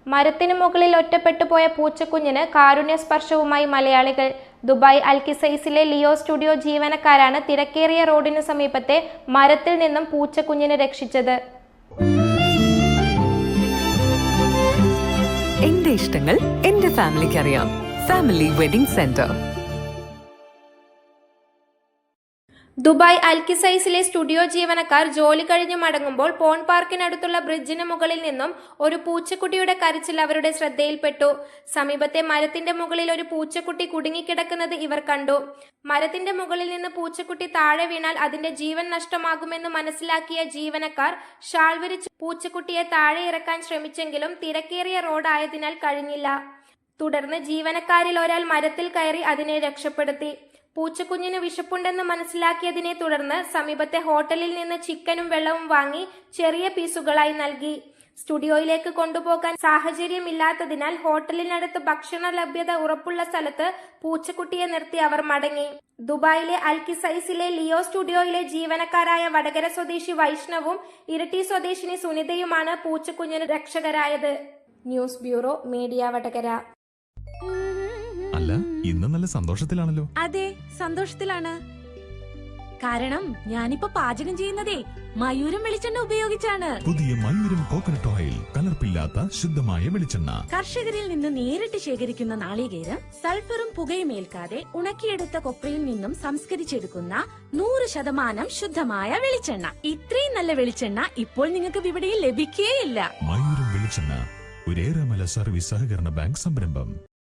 മരത്തിനു മുകളിൽ ഒറ്റപ്പെട്ടുപോയ പൂച്ചക്കുഞ്ഞിന് കാരുണ്യസ്പർശവുമായി മലയാളികൾ. Dubai അൽകിസൈസിലെ Leo studio ജീവനക്കാരാണ് തിരക്കേറിയ റോഡിനു സമീപത്തെ മരത്തിൽ നിന്നും പൂച്ചക്കുഞ്ഞിനെ രക്ഷിച്ചത്. എന്റെ ഇഷ്ടങ്ങൾ എന്റെ ഫാമിലിക്ക് അറിയാം. Family wedding centre. ദുബായ് അൽകിസൈസിലെ സ്റ്റുഡിയോ ജീവനക്കാർ ജോലി കഴിഞ്ഞ് മടങ്ങുമ്പോൾ പോൺ പാർക്കിനടുത്തുള്ള ബ്രിഡ്ജിന് മുകളിൽ നിന്നും ഒരു പൂച്ചക്കുട്ടിയുടെ കരച്ചിൽ അവരുടെ ശ്രദ്ധയിൽപ്പെട്ടു. സമീപത്തെ മരത്തിന്റെ മുകളിൽ ഒരു പൂച്ചക്കുട്ടി കുടുങ്ങിക്കിടക്കുന്നത് ഇവർ കണ്ടു. മരത്തിന്റെ മുകളിൽ നിന്ന് പൂച്ചക്കുട്ടി താഴെ വീണാൽ അതിന്റെ ജീവൻ നഷ്ടമാകുമെന്ന് മനസ്സിലാക്കിയ ജീവനക്കാർ ഷാൾ വിരിച്ച് പൂച്ചക്കുട്ടിയെ താഴെ ഇറക്കാൻ ശ്രമിച്ചെങ്കിലും തിരക്കേറിയ റോഡായതിനാൽ കഴിഞ്ഞില്ല. തുടർന്ന് ജീവനക്കാരിൽ ഒരാൾ മരത്തിൽ കയറി അതിനെ രക്ഷപ്പെടുത്തി. പൂച്ചക്കുഞ്ഞിന് വിശപ്പുണ്ടെന്ന് മനസ്സിലാക്കിയതിനെ തുടർന്ന് സമീപത്തെ ഹോട്ടലിൽ നിന്ന് ചിക്കനും വെള്ളവും വാങ്ങി ചെറിയ പീസുകളായി നൽകി. സ്റ്റുഡിയോയിലേക്ക് കൊണ്ടുപോകാൻ സാഹചര്യമില്ലാത്തതിനാൽ ഹോട്ടലിനടുത്ത് ഭക്ഷണ ലഭ്യത ഉറപ്പുള്ള സ്ഥലത്ത് പൂച്ചക്കുട്ടിയെ നിർത്തി അവർ മടങ്ങി. ദുബായിലെ അൽകിസൈസിലെ ലിയോ സ്റ്റുഡിയോയിലെ ജീവനക്കാരായ വടകര സ്വദേശി വൈഷ്ണവും ഇരിട്ടി സ്വദേശിനി സുനിതയുമാണ് പൂച്ചക്കുഞ്ഞിന് രക്ഷകരായത്. News bureau, media Vadakara. അല്ല, ഇന്ന് നല്ല സന്തോഷത്തിലാണല്ലോ. അതെ, സന്തോഷത്തിലാണ്. കാരണം ഞാനിപ്പോ പാചകം ചെയ്യുന്നതേ മയൂരം വെളിച്ചെണ്ണ ഉപയോഗിച്ചാണ്. പുതിയ മയൂരം കോക്കനട്ട് ഓയിൽ, കലർപ്പില്ലാത്ത ശുദ്ധമായ വെളിച്ചെണ്ണ. കർഷകരിൽ നിന്ന് നേരിട്ട് ശേഖരിക്കുന്ന നാളികേരം സൾഫറും പുകയും ഏൽക്കാതെ ഉണക്കിയെടുത്ത കൊപ്രയിൽ നിന്നും സംസ്കരിച്ചെടുക്കുന്ന 100% ശുദ്ധമായ വെളിച്ചെണ്ണ. ഇത്രയും നല്ല വെളിച്ചെണ്ണ ഇപ്പോൾ നിങ്ങൾക്ക് വിപണിയിൽ ലഭിക്കുകയില്ല. മയൂരം വെളിച്ചെണ്ണ, ഒരു ഏറെമല സർവീസ് സഹകരണ ബാങ്ക് സംരംഭം.